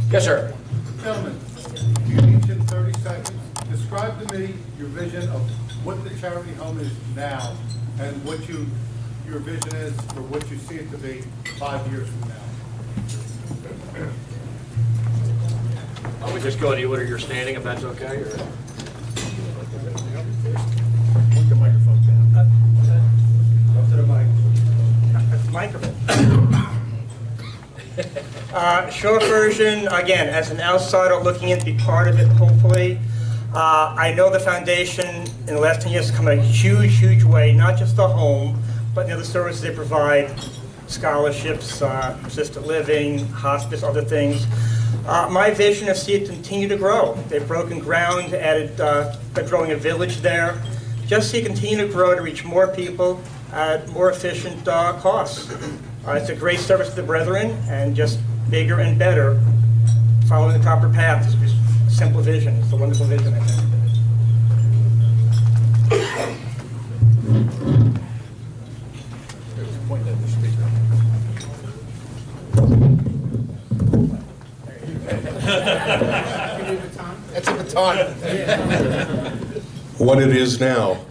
Yes, sir. Gentlemen, you each in 30 seconds, describe to me your vision of what the charity home is now and what your vision is for what you see it to be 5 years from now. Why don't we just go in the order you're standing, if that's okay? Or... Put the microphone down. Go to the mic. Microphone. Short version, again, as an outsider looking in to be part of it, hopefully. I know the foundation in the last 10 years has come a huge, huge way, not just the home, but the other services they provide, scholarships, assisted living, hospice, other things. My vision is to see it continue to grow. They've broken ground, added, they're growing a village there. Just see it continue to grow to reach more people at more efficient costs. It's a great service to the brethren, and just bigger and better, following the proper path. It's just a simple vision. It's a wonderful vision, I think. That's a baton. What it is now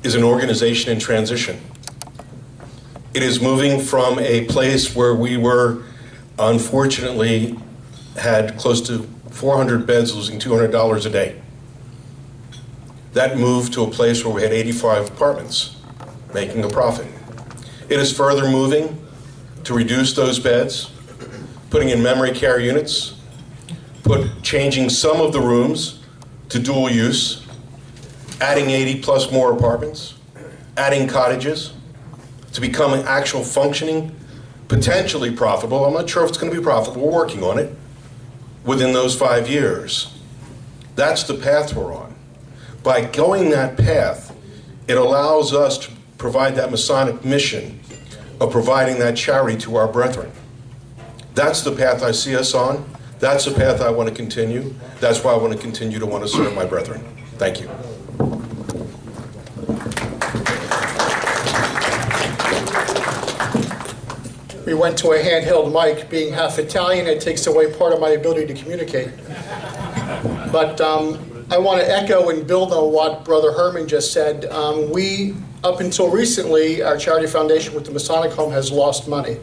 is an organization in transition. It is moving from a place where we were, unfortunately, had close to 400 beds losing $200 a day. That moved to a place where we had 85 apartments making a profit. It is further moving to reduce those beds, putting in memory care units, changing some of the rooms to dual use, adding 80 plus more apartments, adding cottages, to become an actual functioning, potentially profitable, I'm not sure if it's going to be profitable, we're working on it, within those 5 years. That's the path we're on. By going that path, it allows us to provide that Masonic mission of providing that charity to our brethren. That's the path I see us on. That's the path I want to continue. That's why I want to continue to want to serve my brethren. Thank you. We went to a handheld mic. Being half Italian, it takes away part of my ability to communicate. But I want to echo and build on what Brother Herman just said. We, up until recently, our charity foundation with the Masonic Home has lost money.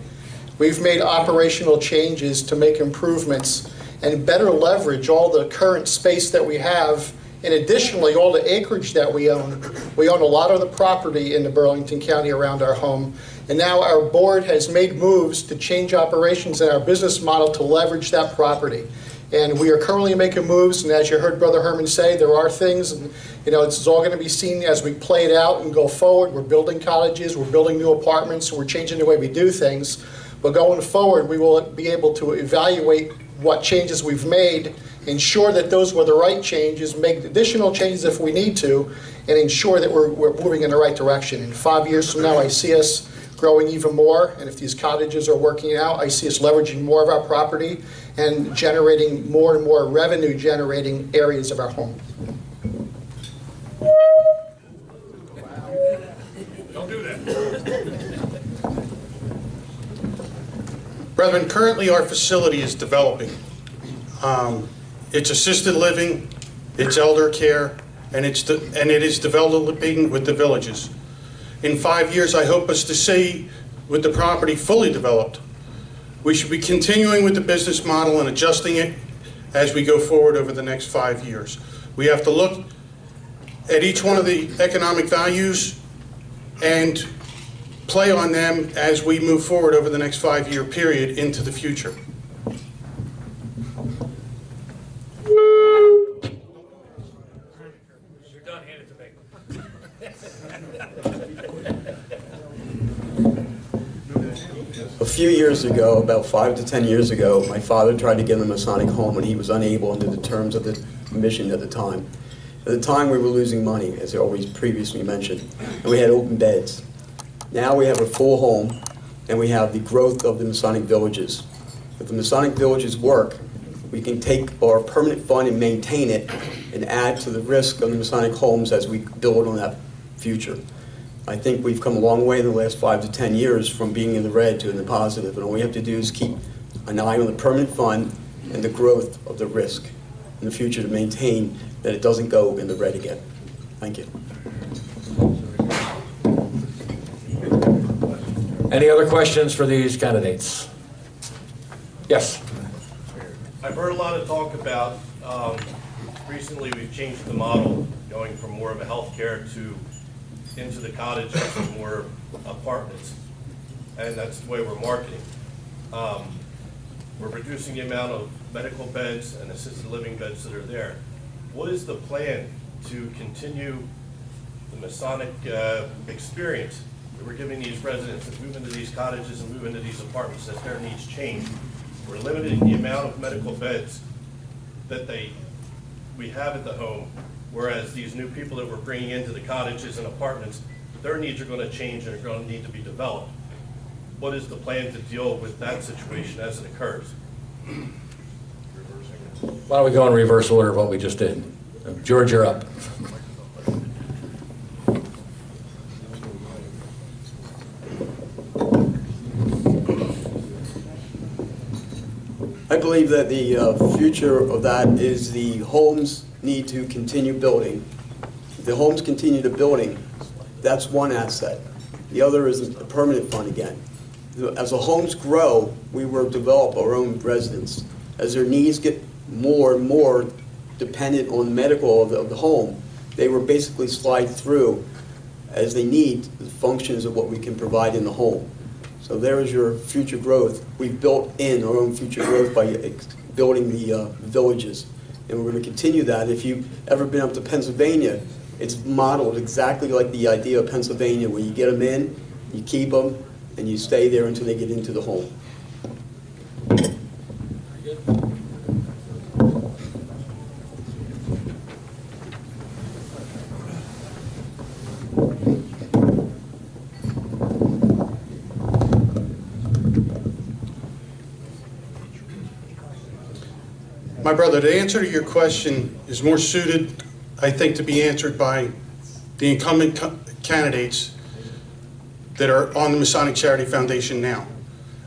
We've made operational changes to make improvements and better leverage all the current space that we have, and additionally all the acreage that we own. We own a lot of the property in the Burlington County around our home, and now our board has made moves to change operations in our business model to leverage that property. And we are currently making moves, and as you heard Brother Herman say, there are things, and it's all going to be seen as we play it out and go forward. We're building cottages, we're building new apartments, we're changing the way we do things. But going forward, we will be able to evaluate what changes we've made, ensure that those were the right changes, make additional changes if we need to, and ensure that we're moving in the right direction. In 5 years from now, I see us growing even more, and if these cottages are working out, I see us leveraging more of our property and generating more and more revenue generating areas of our home. Don't do that. Brethren, currently our facility is developing. It's assisted living, it's elder care, and it is developing with the villages. In 5 years, I hope us to see, with the property fully developed, we should be continuing with the business model and adjusting it as we go forward over the next 5 years. We have to look at each one of the economic values and play on them as we move forward over the next 5-year period into the future. You're done, hand it to me. A few years ago, about 5 to 10 years ago, my father tried to get in the Masonic Home and he was unable under the terms of the mission at the time. At the time we were losing money, as I always previously mentioned, and we had open beds. Now we have a full home and we have the growth of the Masonic villages. If the Masonic villages work, we can take our permanent fund and maintain it and add to the risk of the Masonic homes as we build on that future. I think we've come a long way in the last 5 to 10 years from being in the red to in the positive, and all we have to do is keep an eye on the permanent fund and the growth of the risk in the future to maintain that it doesn't go in the red again. Thank you. Any other questions for these candidates? Yes. I've heard a lot of talk about, recently we've changed the model, going from more of a healthcare to into the cottages and more apartments. And that's the way we're marketing. We're reducing the amount of medical beds and assisted living beds that are there. What is the plan to continue the Masonic experience that we're giving these residents that move into these cottages and move into these apartments as their needs change? We're limiting the amount of medical beds that we have at the home, whereas these new people that we're bringing into the cottages and apartments, their needs are going to change and are going to need to be developed. What is the plan to deal with that situation as it occurs? Why don't we go in reverse order of what we just did? George, you're up. I believe that the future of that is the homes need to continue building. If the homes continue to building, that's one asset. The other is the permanent fund again. As the homes grow, we will develop our own residents. As their needs get more and more dependent on medical of the home, they will basically slide through as they need the functions of what we can provide in the home. So there is your future growth. We've built in our own future growth by building the villages. And we're going to continue that. If you've ever been up to Pennsylvania, it's modeled exactly like the idea of Pennsylvania, where you get them in, you keep them, and you stay there until they get into the home. My brother, the answer to your question is more suited, I think, to be answered by the incumbent candidates that are on the Masonic Charity Foundation now.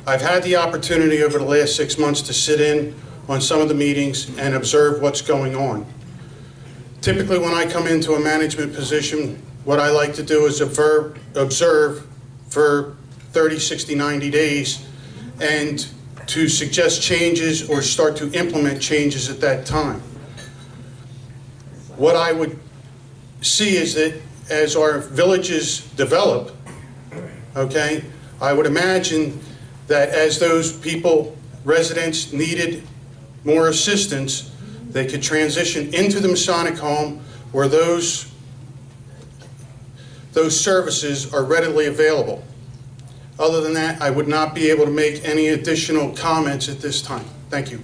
I've had the opportunity over the last 6 months to sit in on some of the meetings and observe what's going on. Typically, when I come into a management position, what I like to do is observe for 30, 60, 90 days and to suggest changes or start to implement changes at that time. What I would see is that as our villages develop, okay, I would imagine that as those people, residents, needed more assistance, they could transition into the Masonic home where those services are readily available. Other than that, I would not be able to make any additional comments at this time. Thank you.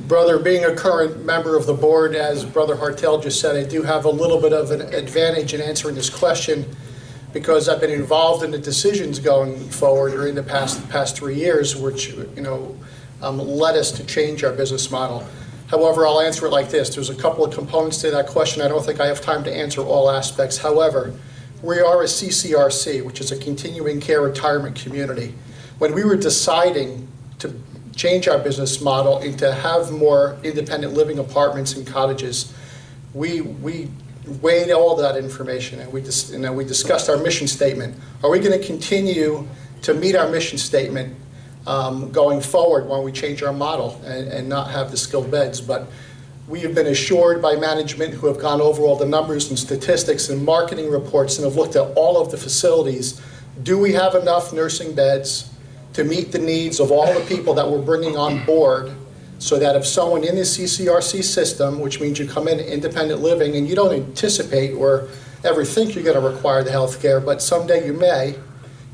Brother, being a current member of the board, as Brother Hartel just said, I do have a little bit of an advantage in answering this question because I've been involved in the decisions going forward during the past 3 years, which led us to change our business model. However, I'll answer it like this. There's a couple of components to that question. I don't think I have time to answer all aspects. However, we are a CCRC, which is a continuing care retirement community. When we were deciding to change our business model and to have more independent living apartments and cottages, we weighed all that information and we discussed our mission statement. Are we going to continue to meet our mission statement going forward when we change our model and not have the skilled beds? But we have been assured by management who have gone over all the numbers and statistics and marketing reports and have looked at all of the facilities. Do we have enough nursing beds to meet the needs of all the people that we're bringing on board, so that if someone in the CCRC system, which means you come in independent living and you don't anticipate or ever think you're going to require the health care, but someday you may,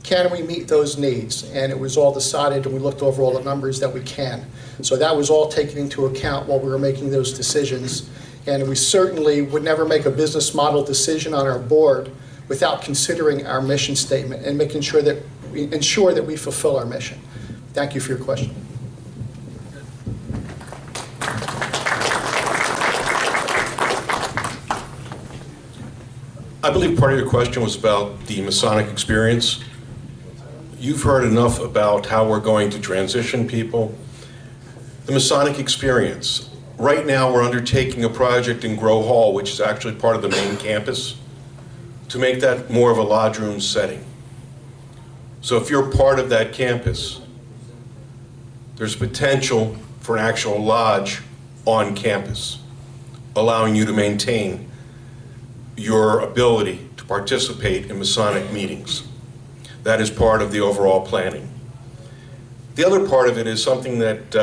can we meet those needs? And it was all decided, and we looked over all the numbers, that we can. So that was all taken into account while we were making those decisions. And we certainly would never make a business model decision on our board without considering our mission statement and making sure that we ensure that we fulfill our mission. Thank you for your question. I believe part of your question was about the Masonic experience. You've heard enough about how we're going to transition people. The Masonic experience. Right now, we're undertaking a project in Grow Hall, which is actually part of the main campus, to make that more of a lodge room setting. So if you're part of that campus, there's potential for an actual lodge on campus, allowing you to maintain your ability to participate in Masonic meetings. That is part of the overall planning. The other part of it is something that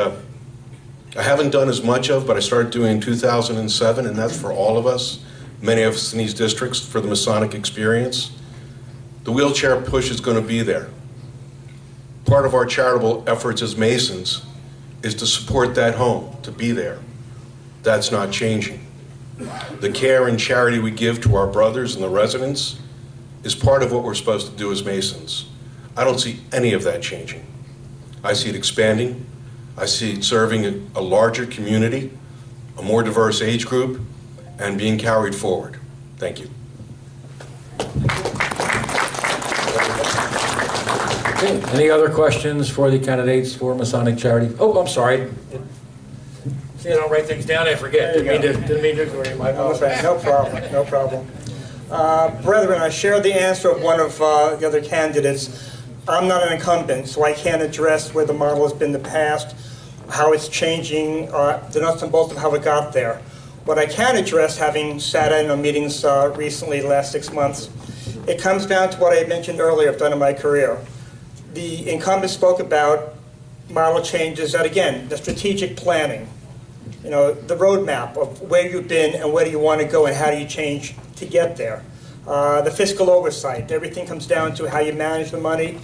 I haven't done as much of, but I started doing in 2007, and that's for all of us, many of us in these districts, for the Masonic experience. The wheelchair push is going to be there. Part of our charitable efforts as Masons is to support that home, to be there. That's not changing. The care and charity we give to our brothers and the residents is part of what we're supposed to do as Masons. I don't see any of that changing. I see it expanding. I see it serving a larger community, a more diverse age group, and being carried forward. Thank you. Okay, any other questions for the candidates for Masonic Charity? Oh, I'm sorry. See, I don't write things down, I forget. Didn't mean to ignore you. My apologies. No problem, no problem. Brethren, I share the answer of one of the other candidates. I'm not an incumbent, so I can't address where the model has been in the past, how it's changing, the nuts and bolts of how it got there. What I can address, having sat in on meetings recently, the last 6 months, it comes down to what I mentioned earlier I've done in my career. The incumbent spoke about model changes that, again, the strategic planning, you know, the roadmap of where you've been and where do you want to go and how do you change to get there. The fiscal oversight, everything comes down to how you manage the money.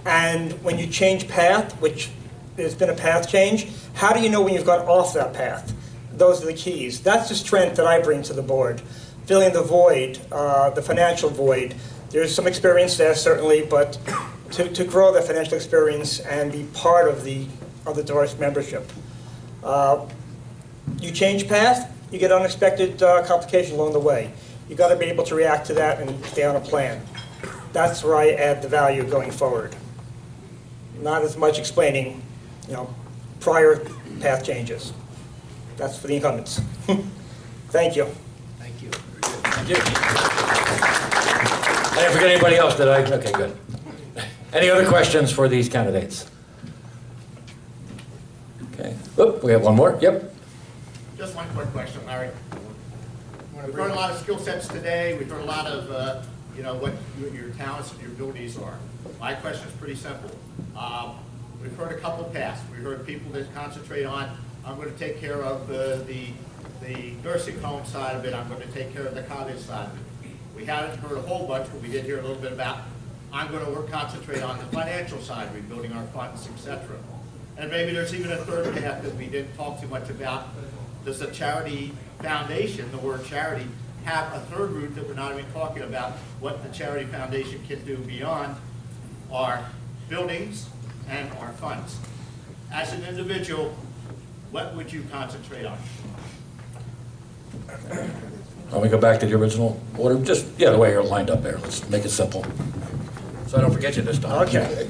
And when you change path, which there's been a path change, how do you know when you've got off that path? Those are the keys. That's the strength that I bring to the board. Filling the void, the financial void. There's some experience there, certainly, but to grow that financial experience and be part of the diverse membership. You change path, you get unexpected complications along the way. You've got to be able to react to that and stay on a plan. That's where I add the value going forward. Not as much explaining, you know, prior path changes. That's for the incumbents. Thank you. Thank you. Thank you. I didn't forget anybody else, did I? Okay, good. Any other questions for these candidates? Okay. Oop, we have one more. Yep. Just one quick question, Larry. We've heard a lot of skill sets today. We've heard a lot of, you know, what your talents and your abilities are. My question is pretty simple. We've heard a couple paths. We've heard people that concentrate on, I'm going to take care of the nursing home side of it. I'm going to take care of the college side of it. We haven't heard a whole bunch, but we did hear a little bit about, I'm going to concentrate on the financial side, rebuilding our funds, etc. And maybe there's even a third path that we didn't talk too much about. Does the charity foundation, the word charity, have a third route that we're not even talking about, what the charity foundation can do beyond our buildings and our funds? As an individual, what would you concentrate on? Let me go back to the original order. Just, yeah, the way you're lined up there. Let's make it simple. So I don't forget you this time. Okay.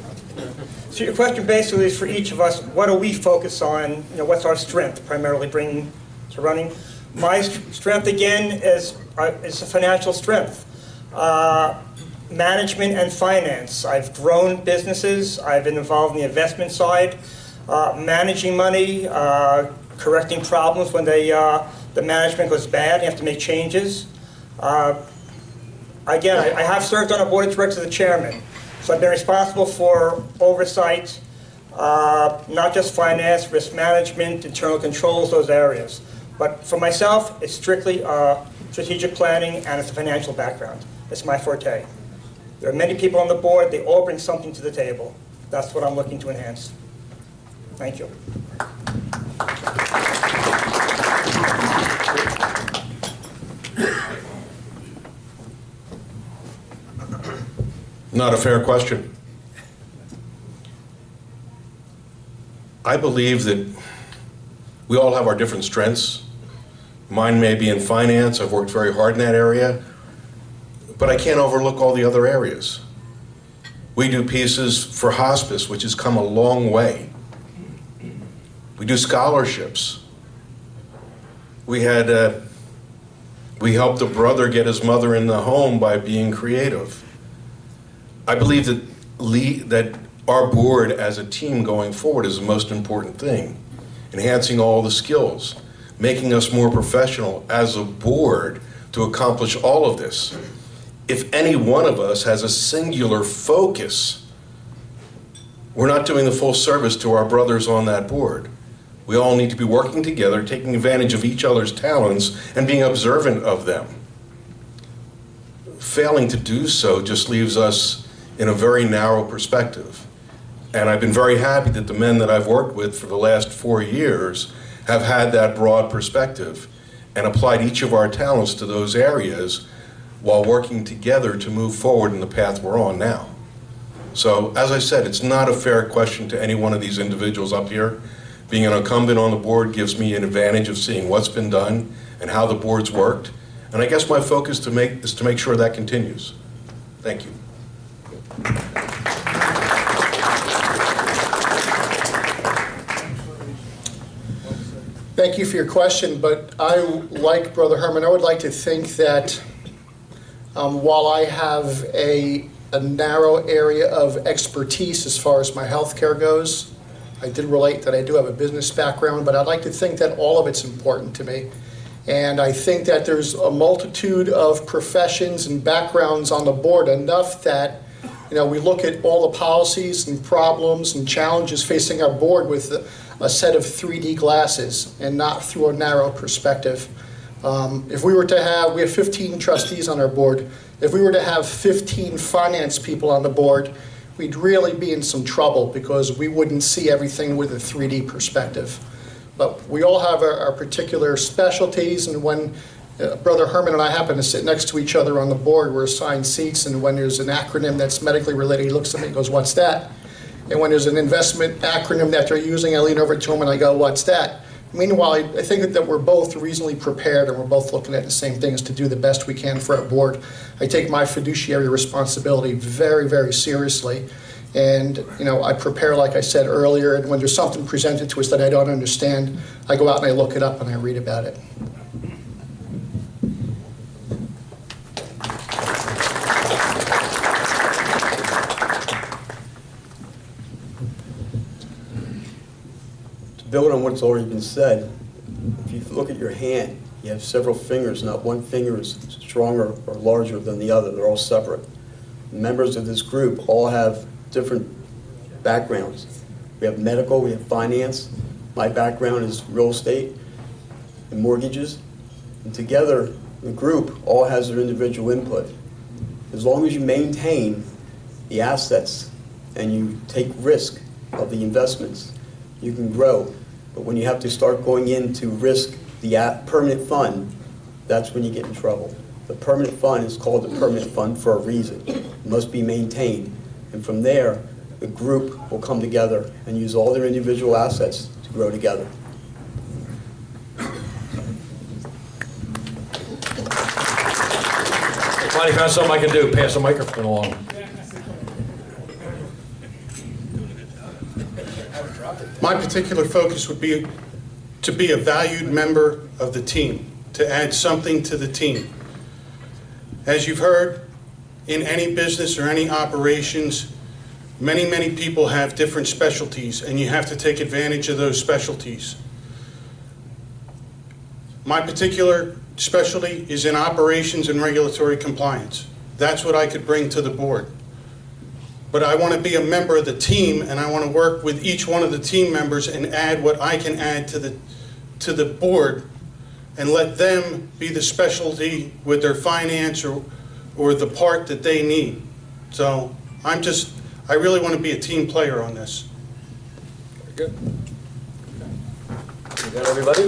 So your question basically is for each of us, what do we focus on? You know, what's our strength primarily bringing to running? My strength, again, is the financial strength. Management and finance. I've grown businesses. I've been involved in the investment side, managing money, correcting problems when the management goes bad. You have to make changes. Again, I have served on a board of directors as the chairman. So I've been responsible for oversight, not just finance, risk management, internal controls, those areas. But for myself, it's strictly strategic planning and it's a financial background. It's my forte. There are many people on the board, they all bring something to the table. That's what I'm looking to enhance. Thank you. Not a fair question. I believe that we all have our different strengths. Mine may be in finance. I've worked very hard in that area. but I can't overlook all the other areas. We do pieces for hospice, which has come a long way. We do scholarships. We helped a brother get his mother in the home by being creative. I believe that our board as a team going forward is the most important thing. Enhancing all the skills, making us more professional as a board to accomplish all of this. If any one of us has a singular focus, we're not doing the full service to our brothers on that board. We all need to be working together, taking advantage of each other's talents, and being observant of them. Failing to do so just leaves us in a very narrow perspective. And I've been very happy that the men that I've worked with for the last 4 years have had that broad perspective and applied each of our talents to those areas while working together to move forward in the path we're on now. So, as I said, it's not a fair question to any one of these individuals up here. Being an incumbent on the board gives me an advantage of seeing what's been done and how the board's worked. And I guess my focus is to make sure that continues. Thank you. Thank you for your question, but I, like Brother Herman, I would like to think that while I have a narrow area of expertise as far as my healthcare goes, I did relate that I do have a business background, but I'd like to think that all of it's important to me. And I think that there's a multitude of professions and backgrounds on the board, enough that, you know, we look at all the policies and problems and challenges facing our board with a set of 3D glasses and not through a narrow perspective. If we were to have, we have 15 trustees on our board. If we were to have 15 finance people on the board, we'd really be in some trouble because we wouldn't see everything with a 3D perspective. But we all have our particular specialties, and when Brother Herman and I happen to sit next to each other on the board, we're assigned seats, and when there's an acronym that's medically related, he looks at me and goes, "What's that?" And when there's an investment acronym that they're using, I lean over to him and I go, "What's that?" Meanwhile, I think that we're both reasonably prepared and we're both looking at the same things to do the best we can for our board. I take my fiduciary responsibility very, very seriously. And, you know, I prepare, like I said earlier, and when there's something presented to us that I don't understand, I go out and I look it up and I read about it. To build on what's already been said, if you look at your hand, you have several fingers. Not one finger is stronger or larger than the other. They're all separate. The members of this group all have different backgrounds. We have medical, we have finance. My background is real estate and mortgages. And together, the group all has their individual input. As long as you maintain the assets and you take risk of the investments, you can grow. But when you have to start going into risk the permanent fund, that's when you get in trouble. The permanent fund is called the permanent fund for a reason. It must be maintained. And from there, the group will come together and use all their individual assets to grow together. Finally found something I can do, pass the microphone along. My particular focus would be to be a valued member of the team, to add something to the team. As you've heard, in any business or any operations, many people have different specialties, and you have to take advantage of those specialties. My particular specialty is in operations and regulatory compliance. That's what I could bring to the board. But I want to be a member of the team, and I want to work with each one of the team members and add what I can add to the board, and let them be the specialty with their finance or the part that they need. So I really want to be a team player on this. Very good. You got everybody?